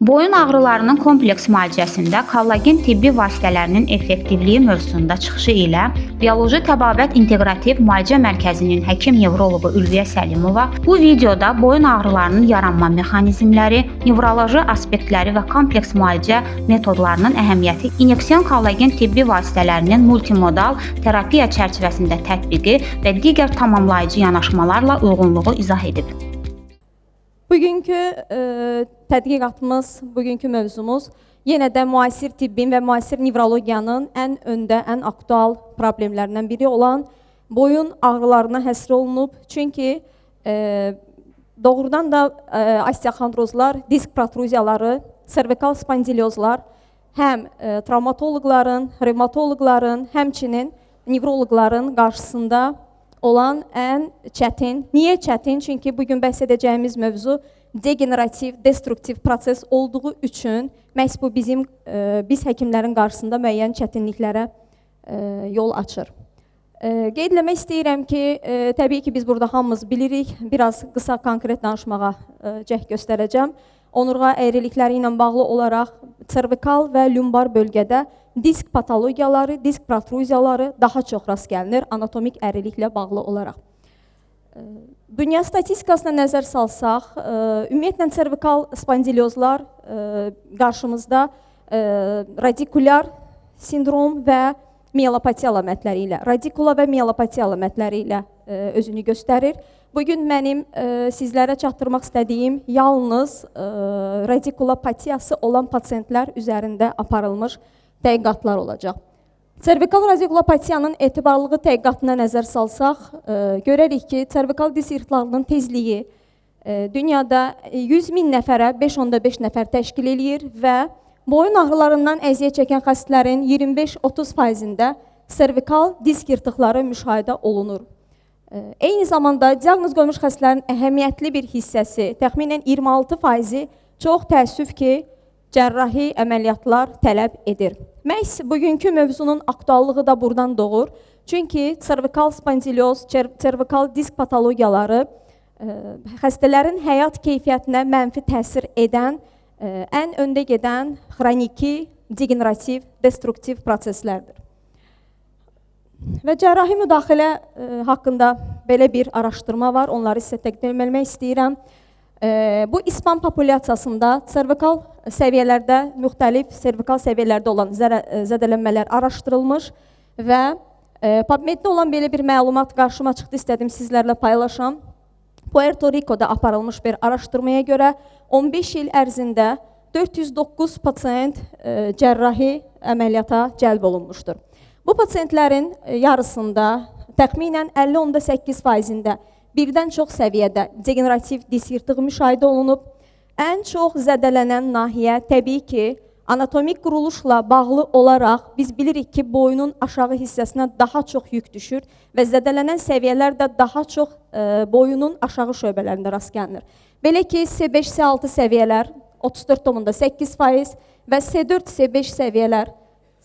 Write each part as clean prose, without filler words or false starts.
Boyun ağrılarının kompleks müalicəsində kollagen tibbi vasitələrinin effektivliyi mövzusunda çıxışı ilə Bioloji Təbabət İnteqrativ Müalicə Mərkəzinin həkim-nevroloqu Ülviyə Səlimova bu videoda boyun ağrılarının yaranma mexanizmləri, nevroloji aspektləri və kompleks müalicə metodlarının əhəmiyyəti, inyeksiyon kollagen tibbi vasitələrinin multimodal terapiya çərçivəsində tətbiqi və digər tamamlayıcı yanaşmalarla uyğunluğu izah edib. Bugünkü tədqiqatımız, bugünkü mövzumuz yenə də müasir tibbin və müasir nevrologiyanın ən öndə, ən aktual problemlərindən biri olan boyun ağrılarına həsr olunub. Çünki doğrudan da osteoxondrozlar, disk protruziyaları, servikal spondiliozlar həm travmatoloqların, revmatoloqların, həmçinin nevroloqların qarşısında olan ən çətin. Niyə çətin? Çünki bugün bəhs edəcəyimiz mövzu degenerativ, destruktiv proses olduğu üçün məhz bu biz həkimlərin qarşısında müəyyən çətinliklərə yol açır. Qeyd etmək istəyirəm ki, təbii ki, biz burada hamımız bilirik, biraz qısa konkret danışmağa cəhd göstərəcəm. Onurğa əyrilikləri ilə bağlı olaraq servikal və lumbar bölgədə disk patologiyaları, disk protruziyaları daha çox rast gəlinir anatomik əyriliklə bağlı olaraq. Dünya statistikasına nəzər salsaq, ümumiyyətlə servikal spondiliozlar qarşımızda radikulyar sindrom və miyelopatiya əlamətləri ilə, radikula və miyelopatiya əlamətləri ilə özünü göstərir. Bugün mənim sizlərə çatdırmaq istədiyim yalnız radikulopatiyası olan pasiyentlər üzərində aparılmış tədqiqatlar olacaq. Servikal radikulopatiyanın etibarlılığı tədqiqatına nəzər salsaq, görərik ki, servikal disk yırtıqlarının tezliyi dünyada 100.000 nəfərə 5.5 nəfər təşkil eləyir və boyun ağrılarından əziyyət çəkən xəstələrin 25-30%-də servikal disk yırtıqları müşahidə olunur. Eyni zamanda diaqnoz qoyulmuş xəstələrin əhəmiyyətli bir hissəsi, təxminən 26%-i çox təəssüf ki, cərrahi əməliyyatlar tələb edir. Məhz bugünkü mövzunun aktuallığı da buradan doğur. Çünki servikal spondilioz, servikal disk patologiyaları xəstələrin həyat keyfiyyətinə mənfi təsir edən, ən öndə gedən xroniki, degenerativ, destruktiv proseslərdir. Və cərrahi müdaxilə haqqında belə bir araşdırma var, onları sizə təqdim etmək istəyirəm. Bu İspan populyasiyasında servikal səviyyələrdə, müxtəlif servikal səviyyələrdə olan zədələnmələr araşdırılmış və PubMed-də olan belə bir məlumat qarşıma çıxdı, istədim sizlərlə paylaşam. Puerto Rico'da aparılmış bir araşdırmaya görə 15 il ərzində 409 pasiyent cərrahi əməliyyata cəlb olunmuşdur. Bu pasiyentlərin yarısında, təxminən 50.8%-də birdən çox səviyyədə degenerativ disk yırtığı müşahidə olunub. Ən çox zədələnən nahiyə təbii ki, anatomik quruluşla bağlı olaraq biz bilirik ki, boynun aşağı hissəsinə daha çox yük düşür və zədələnən səviyyələr də daha çox boyunun aşağı şöbələrində rast gəlinir. Belə ki, C5, C6 səviyyələr 34.8% və C4, C5 səviyyələr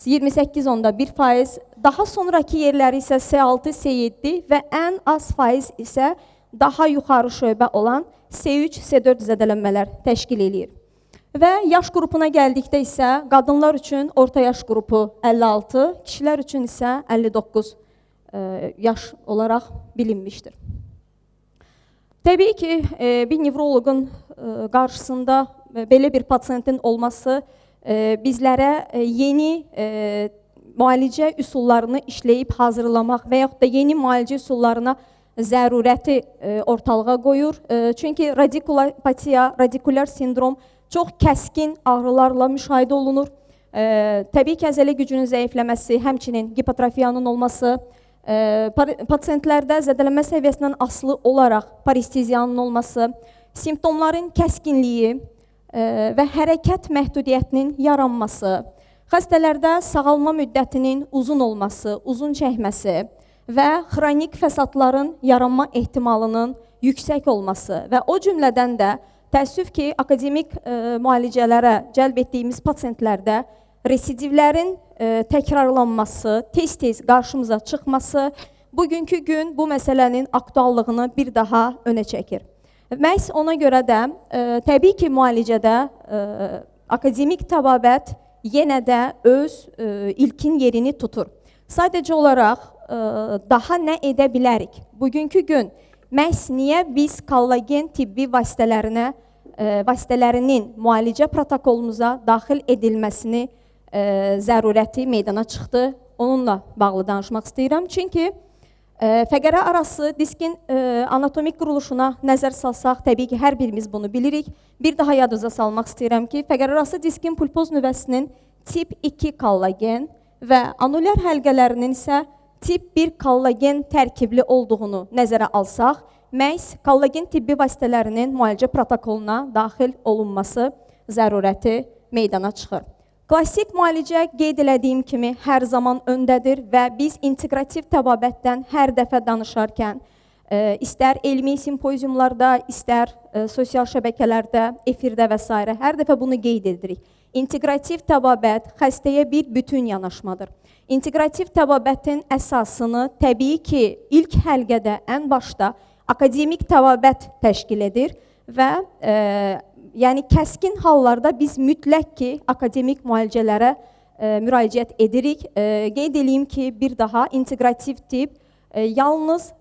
28.1%, daha sonraki yerləri isə C6, C7 və ən az faiz isə daha yuxarı şöbə olan C3, C4 zədələnmələr təşkil edir. Və yaş qrupuna gəldikdə isə qadınlar üçün orta yaş qrupu 56, kişilər üçün isə 59 yaş olaraq bilinmişdir. Təbii ki, bir nevroloqun qarşısında belə bir pasiyentin olması bizlərə yeni müalicə üsullarını işləyib hazırlamaq və yaxud da yeni müalicə üsullarına zərurəti ortalığa qoyur. Çünki radikulopatiya, radikulyar sindrom çox kəskin ağrılarla müşahidə olunur. Təbii ki, əzələ gücünün zəifləməsi, həmçinin hipotrofiyanın olması, pasiyentlərdə zədələnmə səviyyəsindən asılı olaraq paresteziyanın olması, simptomların kəskinliyi və hərəkət məhdudiyyətinin yaranması, xəstələrdə sağalma müddətinin uzun olması, uzun çəkməsi və xronik fəsadların yaranma ehtimalının yüksək olması və o cümlədən də təəssüf ki, akademik müalicələrə cəlb etdiyimiz pasiyentlərdə residivlərin təkrarlanması, tez-tez qarşımıza çıxması bugünkü gün bu məsələnin aktuallığını bir daha önə çəkir. Məhz ona görə də təbii ki, müalicədə akademik təbabət yenə də öz ilkin yerini tutur. Sadəcə olaraq daha nə edə bilərik? Bugünkü gün məhz niyə biz kollagen tibbi vasitələrinin müalicə protokolumuza daxil edilməsini zərurəti meydana çıxdı? Onunla bağlı danışmaq istəyirəm. Çünki fəqərə arası diskin anatomik quruluşuna nəzər salsaq, təbii ki, hər birimiz bunu bilirik. Bir daha yadınıza salmaq istəyirəm ki, fəqərə arası diskin pulpoz nüvəsinin tip 2 kollagen və anulyar həlqələrinin isə tip 1 kollagen tərkibli olduğunu nəzərə alsaq, məhz kollagen tibbi vasitələrinin müalicə protokoluna daxil olunması zərurəti meydana çıxır. Klassik müalicə qeyd elədiyim kimi hər zaman öndədir və biz integrativ təbabətdən hər dəfə danışarkən, istər elmi simpoziumlarda, istər sosial şəbəkələrdə, efirdə və s. hər dəfə bunu qeyd edirik. İntegrativ təbabət xəstəyə bir bütün yanaşmadır. İntegrativ təbabətin əsasını təbii ki, ilk həlqədə, ən başda akademik təbabət təşkil edir və yəni kəskin hallarda biz mütləq ki, akademik müalicələrə müraciət edirik. Qeyd edeyim ki, bir daha integrativ tip yalnız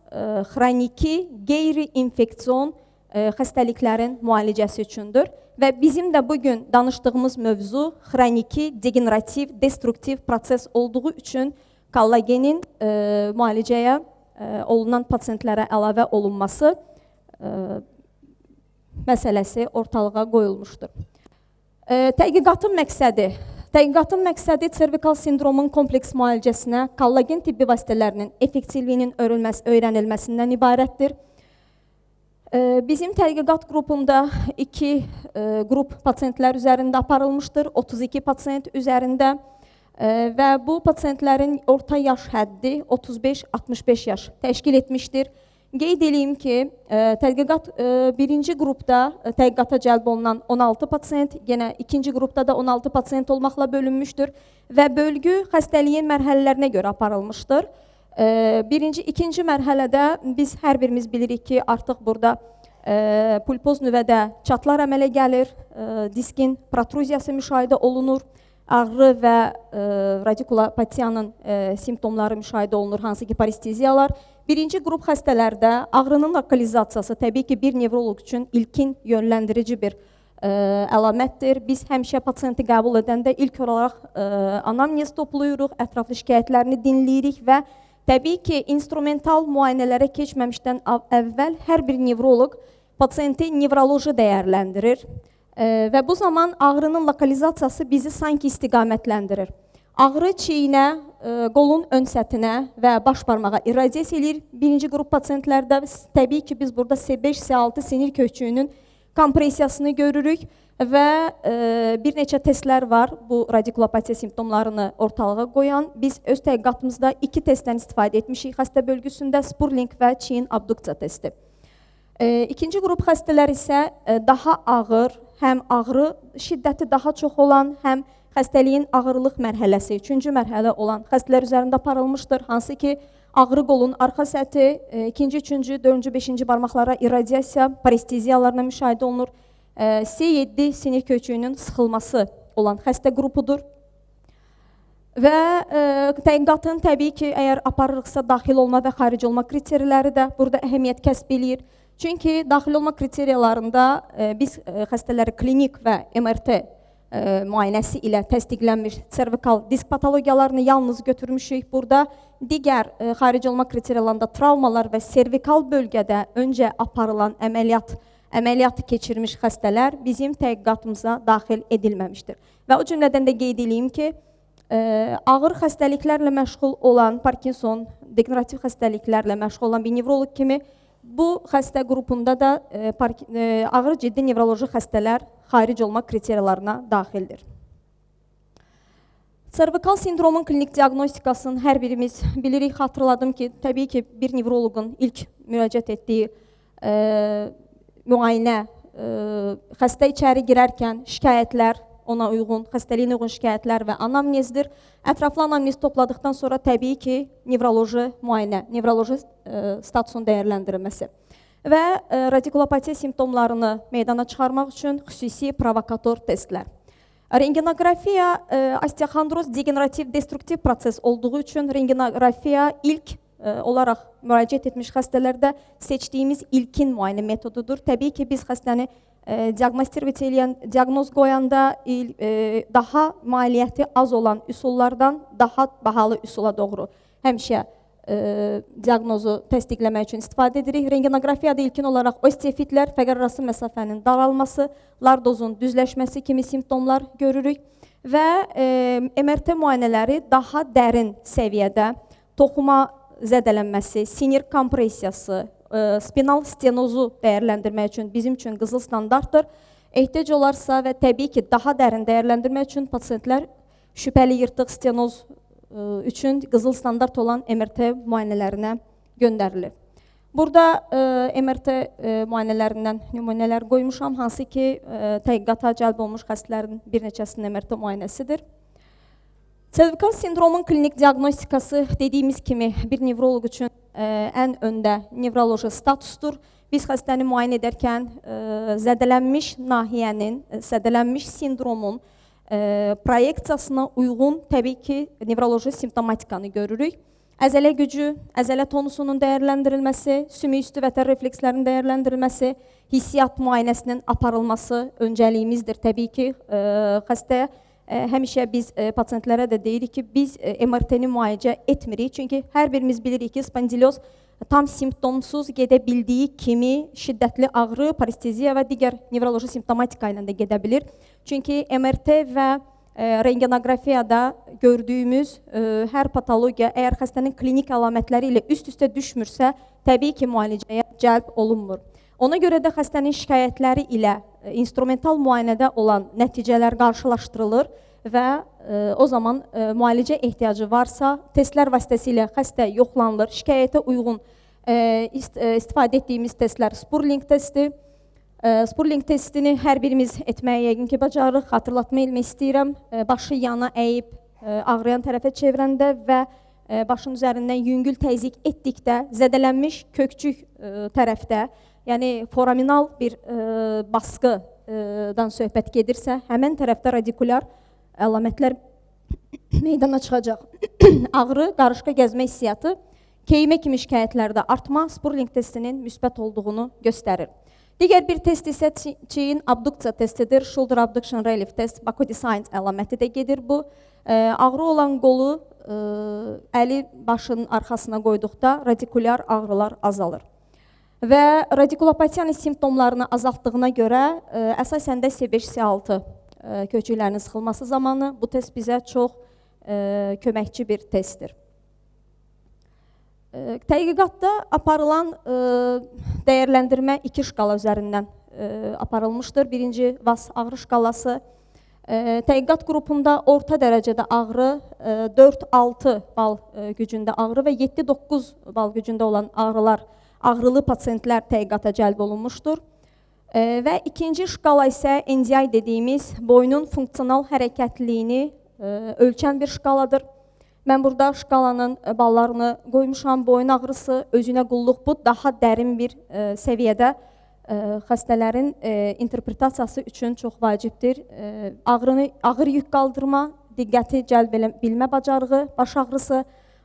xroniki, qeyri-infeksion xəstəliklərin müalicəsi üçündür və bizim də bugün danışdığımız mövzu xroniki, degenerativ, destruktiv proses olduğu üçün kollagenin müalicəyə olunan pasientlərə əlavə olunması məsələsi ortalığa qoyulmuşdur. Tədqiqatın məqsədi servikal sindromun kompleks müalicəsinə kollagen tibbi vasitələrinin effektivliyinin öyrənilməsindən ibarətdir. Bizim tədqiqat qrupunda 2 qrup pasientlər üzərində aparılmışdır, 32 pasient üzərində və bu pasientlərin orta yaş həddi 35-65 yaş təşkil etmişdir. Qeyd edeyim ki, tədqiqat birinci qrupda tədqiqata cəlb olunan 16 pasient, yenə ikinci qrupda da 16 pasient olmaqla bölünmüşdür və bölgü xəstəliyin mərhələlərinə görə aparılmışdır. Birinci, ikinci mərhələdə biz hər birimiz bilirik ki, artıq burada pulpoz nüvədə çatlar əmələ gəlir, diskin protruziyası müşahidə olunur, ağrı və radikulopatiyanın simptomları müşahidə olunur, hansı ki paresteziyalar. Birinci qrup xəstələrdə ağrının lokalizasiyası təbii ki, bir nevroloq üçün ilkin yönləndirici bir əlamətdir. Biz həmişə pasiyenti qəbul edəndə ilk olaraq anamnez toplayırıq, ətraflı şikayətlərini dinləyirik və təbii ki, instrumental müayinələrə keçməmişdən əvvəl hər bir nevroloq pasiyenti nevroloji dəyərləndirir və bu zaman ağrının lokalizasiyası bizi sanki istiqamətləndirir. Ağrı çiyinə, qolun ön səthinə və baş barmağa irradiasiya edir. Birinci qrup pasientlərdə təbii ki, biz burada C5, C6 sinir kökçüyünün kompresiyasını görürük və bir neçə testlər var bu radikulopatiya simptomlarını ortalığa qoyan. Biz öz tədqiqatımızda 2 testdən istifadə etmişik xəstə bölgüsündə, Spurling və çiyin abduksiya testi. İkinci qrup xəstələr isə daha ağır, həm ağrı şiddəti daha çox olan, həm xəstəliyin ağırlıq mərhələsi, 3-cü mərhələ olan xəstələr üzərində aparılmışdır, hansı ki, ağrı qolun arxa səthi, 2-ci, 3-cü, 4-cü, 5-ci barmaqlara irradiasiya, paresteziyalarına müşahidə olunur. C7 sinir kökçüyünün sıxılması olan xəstə qrupudur. Və tədqiqatın təbii ki, əgər aparırıqsa daxil olma və xaric olma kriteriyaları da burada əhəmiyyət kəsb eləyir. Çünki daxil olma kriteriyalarında biz xəstələri klinik və MRT müayinəsi ilə təsdiqlənmiş servikal disk patologiyalarını yalnız götürmüşük. Burada digər xaric olma kriteriyalarında travmalar və servikal bölgədə öncə aparılan əməliyyatı keçirmiş xəstələr bizim tədqiqatımıza daxil edilməmişdir. Və o cümlədən də qeyd edeyim ki, ağır xəstəliklərlə məşğul olan Parkinson, degenerativ xəstəliklərlə məşğul olan bir nevroloq kimi bu xəstə qrupunda da ağır ciddi nevroloji xəstələr xaric olma kriteriyalarına daxildir. Servikal sindromun klinik diaqnostikasını hər birimiz bilirik, xatırladım ki, təbii ki, bir nevroloqun ilk müraciət etdiyi müayinə, xəstə içəri girərkən şikayətlər, ona uyğun, xəstəliyinə uyğun şikayətlər və anamnezdir. Ətraflı anamnez topladıqdan sonra təbii ki, nevroloji müayinə, nevroloji statusun dəyərləndirilməsi və radikulopatiya simptomlarını meydana çıxarmaq üçün xüsusi provokator testlər. Rentgenografiya osteoxondroz degenerativ destruktiv proses olduğu üçün rentgenografiya ilk olaraq müraciət etmiş xəstələrdə seçdiyimiz ilkin müayinə metodudur. Təbii ki, biz xəstəni diaqnoz qoyanda daha maliyyəti az olan üsullardan daha bahalı üsula doğru həmişə diaqnozu təsdiqləmək üçün istifadə edirik. Rentgenografiyada ilkin olaraq osteofitlər, fəqərarası məsafənin daralması, lardozun düzləşməsi kimi simptomlar görürük və MRT müayinələri daha dərin səviyyədə toxuma zədələnməsi, sinir kompresiyası, spinal stenozu dəyərləndirmək üçün bizim üçün qızıl standartdır. Ehtiyac olarsa və təbii ki, daha dərin dəyərləndirmək üçün pasiyentlər şübhəli yırtıq stenoz üçün qızıl standart olan MRT müayinələrinə göndərilir. Burada MRT müayinələrindən nümunələr qoymuşam, hansı ki, təhqiqata cəlb olmuş xəstələrin bir neçəsinin MRT müayinəsidir. Servikal sindromun klinik diaqnostikası dediyimiz kimi bir nevroloq üçün ən öndə nevroloji statusdur. Biz xəstəni müayinə edərkən zədələnmiş nahiyənin, zədələnmiş sindromun proyeksiyasına uyğun təbii ki, nevroloji simptomatikanı görürük. Əzələ gücü, əzələ tonusunun dəyərləndirilməsi, sümük üstü vətər reflekslərinin dəyərləndirilməsi, hissiyat müayinəsinin aparılması öncəliyimizdir təbii ki, xəstəyə. Həmişə biz pasiyentlərə də deyirik ki, biz MRT-ni müalicə etmirik. Çünki hər birimiz bilirik ki, spondilyoz tam simptomsuz gedə bildiyi kimi şiddətli ağrı, paresteziya və digər nevroloji simptomatika ilə də gedə bilir. Çünki MRT və rentgenografiyada gördüyümüz hər patologiya əgər xəstənin klinik əlamətləri ilə üst-üstə düşmürsə, təbii ki, müalicəyə cəlb olunmur. Ona görə də xəstənin şikayətləri ilə instrumental müayinədə olan nəticələr qarşılaşdırılır və o zaman müalicə ehtiyacı varsa, testlər vasitəsilə xəstə yoxlanılır. Şikayətə uyğun istifadə etdiyimiz testlər Spurling testi. Spurling testini hər birimiz etməyə yəqin ki, bacarırıq. Xatırlatma etmək istəyirəm. Başı yana əyib, ağrıyan tərəfə çevirəndə və başın üzərindən yüngül təzyiq etdikdə, zədələnmiş kökçük tərəfdə, yəni foraminal bir baskıdan söhbət gedirsə, həmən tərəfdə radikulyar əlamətlər meydana çıxacaq. Ağrı, qarışqa gəzmə hissiyatı, keymə kimi şikayətlərdə artma Spurling testinin müsbət olduğunu göstərir. Digər bir test isə çiyin abduksiya testidir. Shoulder abduction relief test, Bakodi-Sainz əlaməti də gedir bu. Ağrı olan qolu əli başının arxasına qoyduqda radikulyar ağrılar azalır. Və radikulopatiyanın simptomlarını azaltdığına görə əsasən də C5-C6 köçüklərinin sıxılması zamanı bu test bizə çox köməkçi bir testdir. Təhqiqatda aparılan dəyərləndirmə iki şkala üzərindən aparılmışdır. Birinci VAS ağrı şkalası. Təhqiqat qrupunda orta dərəcədə ağrı, 4-6 bal gücündə ağrı və 7-9 bal gücündə olan ağrılı pasiyentlər təhqiqata cəlb olunmuşdur. Və ikinci şkala isə NDI dediyimiz boynun funksional hərəkətliyini ölçən bir şkaladır. Mən burada şkalanın ballarını qoymuşam. Boyun ağrısı, özünə qulluq bu daha dərin bir səviyyədə xəstələrin interpretasiyası üçün çox vacibdir. Ağır yük qaldırma, diqqəti cəlb bilmə bacarığı, baş ağrısı,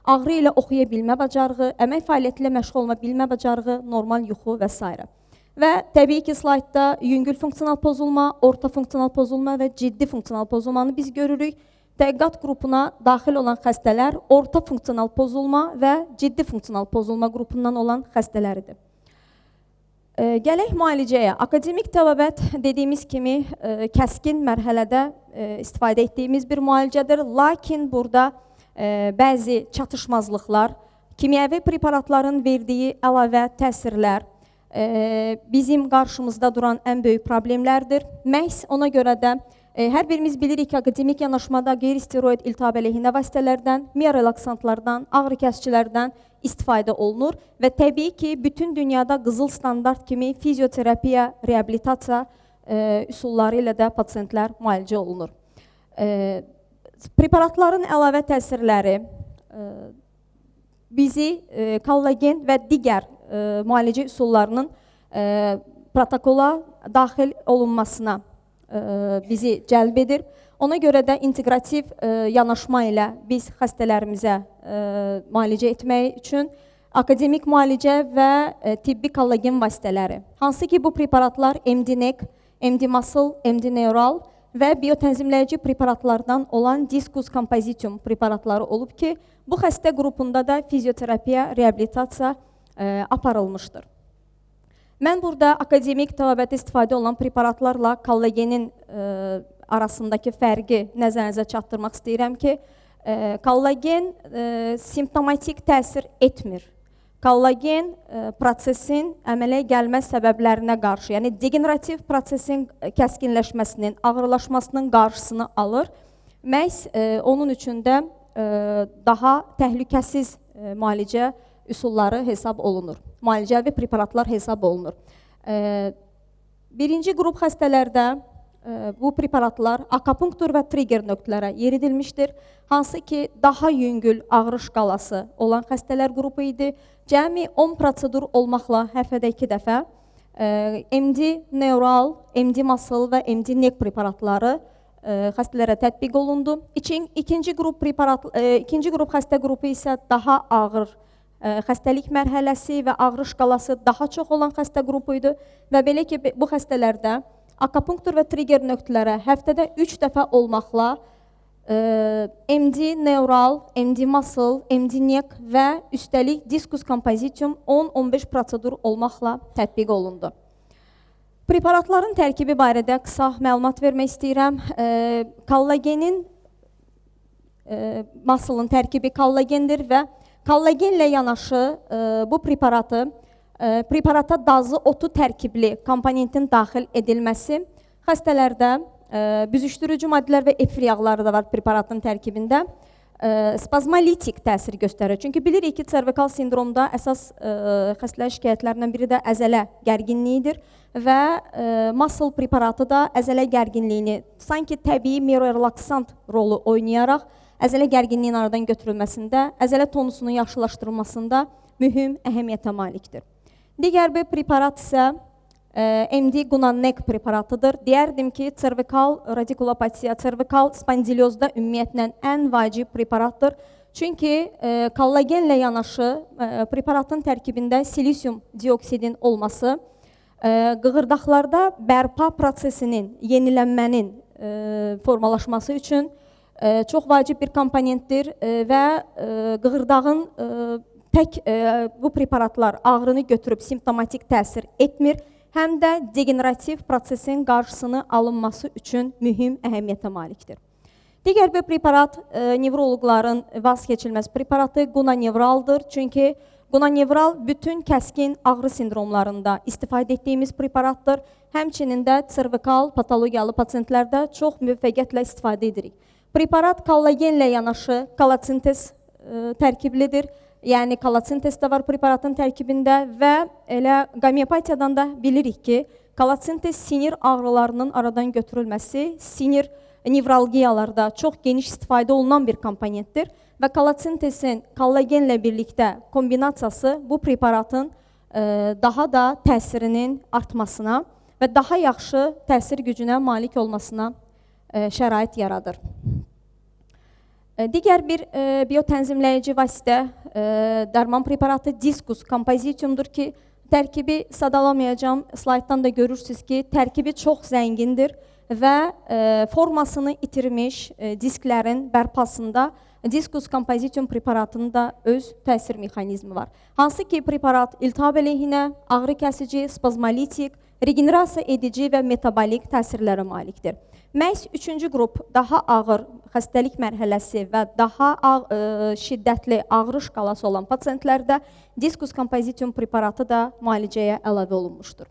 ağrı ilə oxuya bilmə bacarığı, əmək fəaliyyəti ilə məşğul olma bilmə bacarığı, normal yuxu və s. Və təbii ki, slaydda yüngül funksional pozulma, orta funksional pozulma və ciddi funksional pozulmanı biz görürük. Təhqiqat qrupuna daxil olan xəstələr orta funksional pozulma və ciddi funksional pozulma qrupundan olan xəstələridir. Gələk müalicəyə. Akademik təbabət dediyimiz kimi kəskin mərhələdə istifadə etdiyimiz bir müalicədir. Lakin burada bəzi çatışmazlıqlar, kimyəvi preparatların verdiyi əlavə təsirlər bizim qarşımızda duran ən böyük problemlərdir. Məhz ona görə də hər birimiz bilirik ki, akademik yanaşmada qeyri-steroid iltihab əleyhinə vasitələrdən, miorelaksantlardan, ağrı kəsicilərdən istifadə olunur və təbii ki, bütün dünyada qızıl standart kimi fizioterapiya, reabilitasiya üsulları ilə də pasiyentlər müalicə olunur. Preparatların əlavə təsirləri bizi kollagen və digər müalicə üsullarının protokola daxil olunmasına bizi cəlb edir. Ona görə də inteqrativ yanaşma ilə biz xəstələrimizə müalicə etmək üçün akademik müalicə və tibbi kollagen vasitələri, hansı ki bu preparatlar MD-NEC, MD-Muscle, MD-Neural və biotənzimləyici preparatlardan olan Diskus Kompozitium preparatları olub ki, bu xəstə qrupunda da fizioterapiya, reabilitasiya aparılmışdır. Mən burada akademik təbabətdə istifadə olunan preparatlarla kollagenin arasındakı fərqi nəzərinizə çatdırmaq istəyirəm ki, kollagen simptomatik təsir etmir. Kollagen prosesin əmələ gəlmə səbəblərinə qarşı, yəni degenerativ prosesin kəskinləşməsinin, ağırlaşmasının qarşısını alır. Məhz onun üçün də daha təhlükəsiz müalicə üsulları hesab olunur. Müalicəvi preparatlar hesab olunur. Birinci qrup xəstələrdə bu preparatlar akupunktur və trigger nöqtələrə yeridilmişdir. Hansı ki, daha yüngül ağrı şkalası olan xəstələr qrupu idi. Cəmi 10 prosedur olmaqla həftədə 2 dəfə MD-Neural, MD-Muscle və MD-NEC preparatları xəstələrə tətbiq olundu. İkinci qrup xəstə qrupu isə daha ağır xəstəlik mərhələsi və ağrı şkalası daha çox olan xəstə qrupu idi və belə ki, bu xəstələrdə akupunktur və trigger nöqtələrə həftədə 3 dəfə olmaqla MD-Neural, MD-Muscle, MD-NEC və üstəlik Diskus Kompozitium 10-15 prosedur olmaqla tətbiq olundu. Preparatların tərkibi barədə qısa məlumat vermək istəyirəm. Kollagenin, muscle-ın tərkibi kollagendir və kollagenlə yanaşı bu preparata dazı otu tərkibli komponentin daxil edilməsi xəstələrdə büzüşdürücü maddələr və efir yağları da var preparatın tərkibində. Spazmolitik təsir göstərir. Çünki bilirik ki, servikal sindromda əsas xəstələr şikayətlərindən biri də əzələ gərginliyidir və muscle preparatı da əzələ gərginliyini sanki təbii miyorelaksant rolu oynayaraq əzələ gərginliyin aradan götürülməsində, əzələ tonusunun yaxşılaşdırılmasında mühüm əhəmiyyətə malikdir. Digər bir preparat isə MD-NEC preparatıdır. Deyərdim ki, servikal radikulopatiya, servikal spondiliozda ümumiyyətlə ən vacib preparatdır. Çünki kollagenlə yanaşı preparatın tərkibində silisium dioksidin olması qığırdaqlarda bərpa prosesinin, yenilənmənin formalaşması üçün çox vacib bir komponentdir və qığırdağın tək bu preparatlar ağrını götürüb simptomatik təsir etmir, həm də degenerativ prosesin qarşısını alınması üçün mühüm əhəmiyyətə malikdir. Digər bir preparat nevroloqların vaz keçilməz preparatı Gunaneural-dır. Çünki Gunaneural bütün kəskin ağrı sindromlarında istifadə etdiyimiz preparatdır. Həmçinin də servikal patologiyalı pasientlərdə çox müvəffəqiyyətlə istifadə edirik. Preparat kollagenlə yanaşı kollatsintez tərkiblidir. Yəni kollatsintez də var preparatın tərkibində və elə qomeopatiyadan da bilirik ki, kollatsintez sinir ağrılarının aradan götürülməsi, sinir nevralgiyalarda çox geniş istifadə olunan bir komponentdir və kollatsintezin kollagenlə birlikdə kombinasiyası bu preparatın daha da təsirinin artmasına və daha yaxşı təsir gücünə malik olmasına şərait yaradır. Digər bir biotənzimləyici vasitə, dərman preparatı Diskus Kompozitiumdur ki, tərkibi sadalamayacağım, slaytdan da görürsünüz ki, tərkibi çox zəngindir və formasını itirmiş disklərin bərpasında Diskus Kompozitium preparatının da öz təsir mexanizmi var. Hansı ki, preparat iltihab əleyhinə, ağrı kəsici, spazmolitik, regenerasiya edici və metabolik təsirlərə malikdir. Məhz 3-cü qrup daha ağır xəstəlik mərhələsi və daha şiddətli ağrı şkalası olan pasientlərdə Diskus Kompozitium preparatı da müalicəyə əlavə olunmuşdur.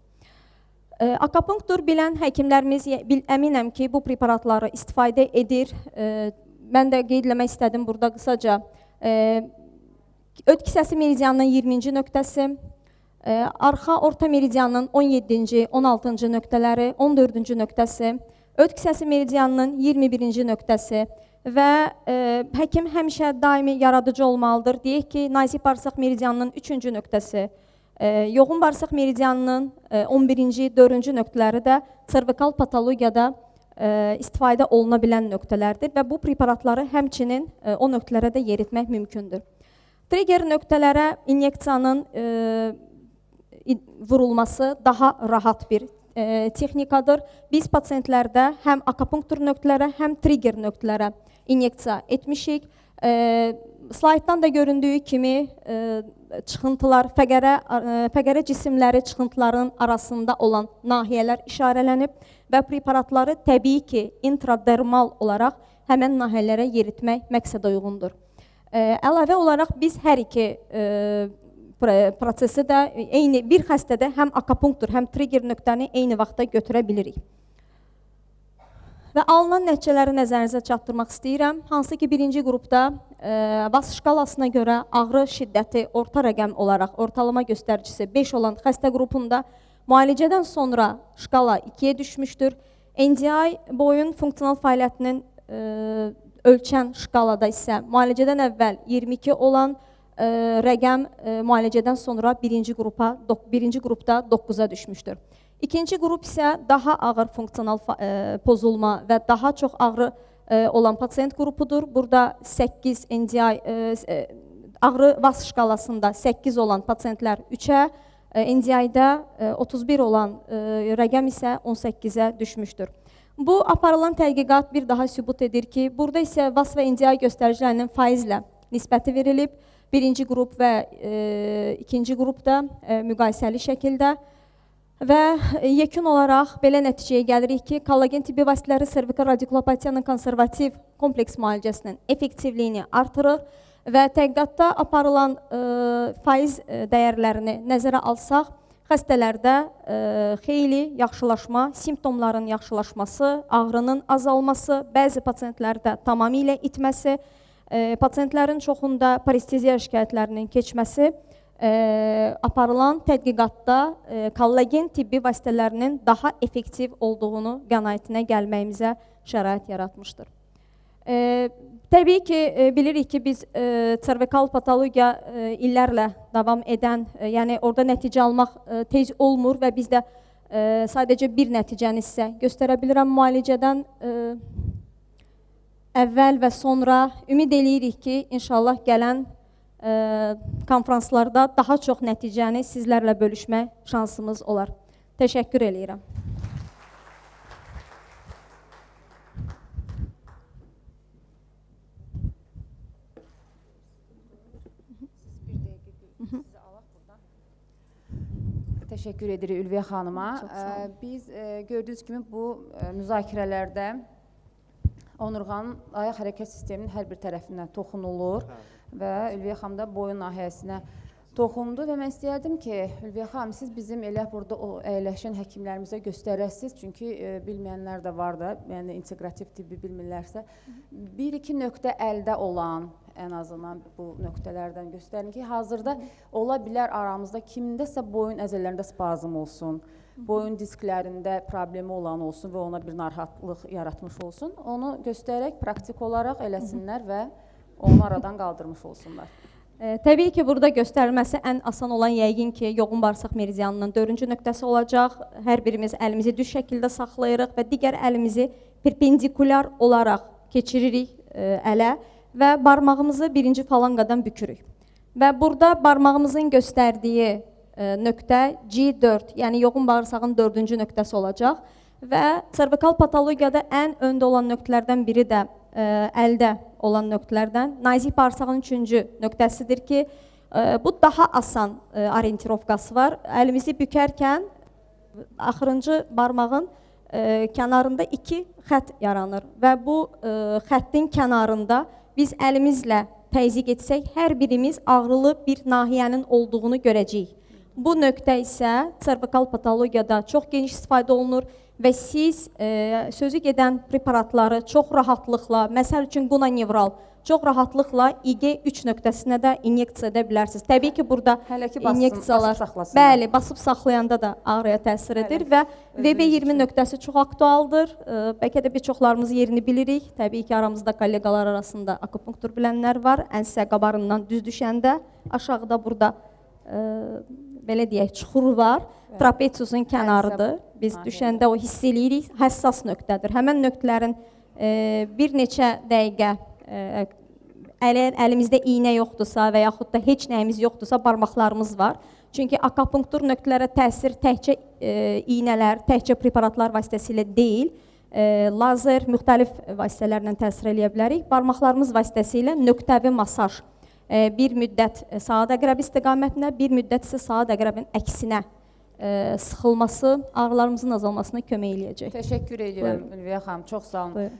Akupunktur bilən həkimlərimiz əminəm ki, bu preparatları istifadə edir. Mən də qeyd etmək istədim burada qısaca. Öd kisəsi meridianının 20-ci nöqtəsi, arxa orta meridianının 17-ci, 16-cı nöqtələri, 14-cü nöqtəsi, öd kisəsi meridianının 21-ci nöqtəsi və həkim həmişə daimi yaradıcı olmalıdır. Deyək ki, nazik bağırsaq meridianının 3-cü nöqtəsi, yoğun bağırsaq meridianının 11-ci, 4-cü nöqtələri də servikal patologiyada istifadə oluna bilən nöqtələrdir və bu preparatları həmçinin o nöqtələrə də yeritmək mümkündür. Trigger nöqtələrə inyeksiyanın vurulması daha rahat bir texnikadır. Biz pasientlərdə həm akupunktur nöqtələrə, həm trigger nöqtələrə inyeksiya etmişik. Slayddan da göründüyü kimi çıxıntılar, fəqərə cisimləri çıxıntıların arasında olan nahiyələr işarələnib və preparatları təbii ki, intradermal olaraq həmən nahiyələrə yeritmək məqsədə uyğundur. Əlavə olaraq biz hər iki prosesi də eyni bir xəstədə həm akupunktur, həm trigger nöqtəni eyni vaxtda götürə bilirik. Və alınan nəticələri nəzərinizə çatdırmaq istəyirəm. Hansı ki, birinci qrupda VAS şkalasına görə ağrı şiddəti orta rəqəm olaraq ortalama göstəricisi 5 olan xəstə qrupunda müalicədən sonra şkala 2-yə düşmüşdür. NDI boyun funksional fəaliyyətinin ölçən şkalada isə müalicədən əvvəl 22 olan rəqəm müalicədən sonra birinci qrupda 9-a düşmüşdür. İkinci qrup isə daha ağır funksional pozulma və daha çox ağrı olan pasiyent qrupudur. Burada 8 NDI ağrı VAS şkalasında 8 olan pasiyentlər 3-ə, NDI-də 31 olan rəqəm isə 18-ə düşmüşdür. Bu aparılan tədqiqat bir daha sübut edir ki, burada isə VAS və NDI göstəricilərinin faizlə nisbəti verilib. Birinci qrup və ikinci qrupda müqayisəli şəkildə. Və yekun olaraq belə nəticəyə gəlirik ki, kollagen tibbi vasitələri servikal radikulopatiyanın konservativ kompleks müalicəsinin effektivliyini artırır və tədqiqatda aparılan faiz dəyərlərini nəzərə alsaq, xəstələrdə xeyli yaxşılaşma, simptomların yaxşılaşması, ağrının azalması, bəzi pasiyentlərdə tamamilə itməsi, pasiyentlərin çoxunda paresteziya şikayətlərinin keçməsi, aparılan tədqiqatda kollagen tibbi vasitələrinin daha effektiv olduğunu qənaətinə gəlməyimizə şərait yaratmışdır. Təbii ki, bilirik ki, biz servikal patologiya illərlə davam edən, yəni orada nəticə almaq tez olmur və biz də sadəcə bir nəticəni sizə göstərə bilirəm müalicədən əvvəl və sonra. Ümid eləyirik ki, inşallah gələn konferanslarda daha çox nəticəni sizlərlə bölüşmək şansımız olar. Təşəkkür eləyirəm. Təşəkkür edirik Ülviyə xanıma. Biz gördüyünüz kimi bu müzakirələrdə onurğanın ayaq hərəkət sisteminin hər bir tərəfindən toxunulur və Ülviyə xanım da boyun nahiyəsinə toxundu və mən istəyərdim ki, Ülviyə xanım, siz bizim elə burada əyləşən həkimlərimizə göstərəsiniz, çünki bilməyənlər də var da, yəni integrativ tibbi bilmirlərsə, bir-iki nöqtə əldə olan, ən azından bu nöqtələrdən göstərin ki, hazırda ola bilər aramızda kimdəsə boyun əzələrində spazm olsun, boyun disklərində problemi olan olsun və ona bir narahatlıq yaratmış olsun, onu göstərərək praktik olaraq eləsinlər və onu aradan qaldırmış olsunlar. Təbii ki, burada göstərilməsi ən asan olan yəqin ki, yoğun bağırsaq meridianının 4-cü nöqtəsi olacaq. Hər birimiz əlimizi düz şəkildə saxlayırıq və digər əlimizi perpendikulyar olaraq keçiririk ələ və barmağımızı birinci falanqadan bükürük. Və burada barmağımızın göstərdiyi nöqtə G4, yəni yoğun bağırsağın 4-cü nöqtəsi olacaq və servikal patologiyada ən öndə olan nöqtələrdən biri də əldə olan nöqtələrdən nazik bağırsağın 3-cü nöqtəsidir ki, bu daha asan orientirovkası var. Əlimizi bükərkən axırıncı barmağın kənarında 2 xətt yaranır və bu xəttin kənarında biz əlimizlə təzyiq etsək, hər birimiz ağrılı bir nahiyənin olduğunu görəcəyik. Bu nöqtə isə servikal patologiyada çox geniş istifadə olunur və siz sözü gedən preparatları çox rahatlıqla, məsəl üçün qunanevral, çox rahatlıqla IG3 nöqtəsinə də inyeksiya edə bilərsiniz. Təbii ki, burada inyeksiyalar basıb saxlayanda da ağrıya təsir edir və VB20 nöqtəsi çox aktualdır. Bəlkə də bir çoxlarımız yerini bilirik. Təbii ki, aramızda kollegalar arasında akupunktur bilənlər var. Ənsə qabarından düz düşəndə, aşağıda burada belə deyək, çuxur var. Trapeziusun kənarıdır. Biz düşəndə o hiss eləyirik, həssas nöqtədir. Həmin nöqtələrin bir neçə dəqiqə əlimizdə iynə yoxdursa və yaxud da heç nəyimiz yoxdursa barmaqlarımız var. Çünki akupunktur nöqtələrə təsir təkcə iynələr, təkcə preparatlar vasitəsilə deyil, lazer, müxtəlif vasitələrlə təsir eləyə bilərik. Barmaqlarımız vasitəsilə nöqtəvi masaj bir müddət saat əqrəbi istiqamətində, bir müddət isə saat əqrəbin əksinə sıxılması ağrılarımızın azalmasına kömək eləyəcək. Təşəkkür edirəm Ülviyə xanım, çox sağ olun. Buyurun.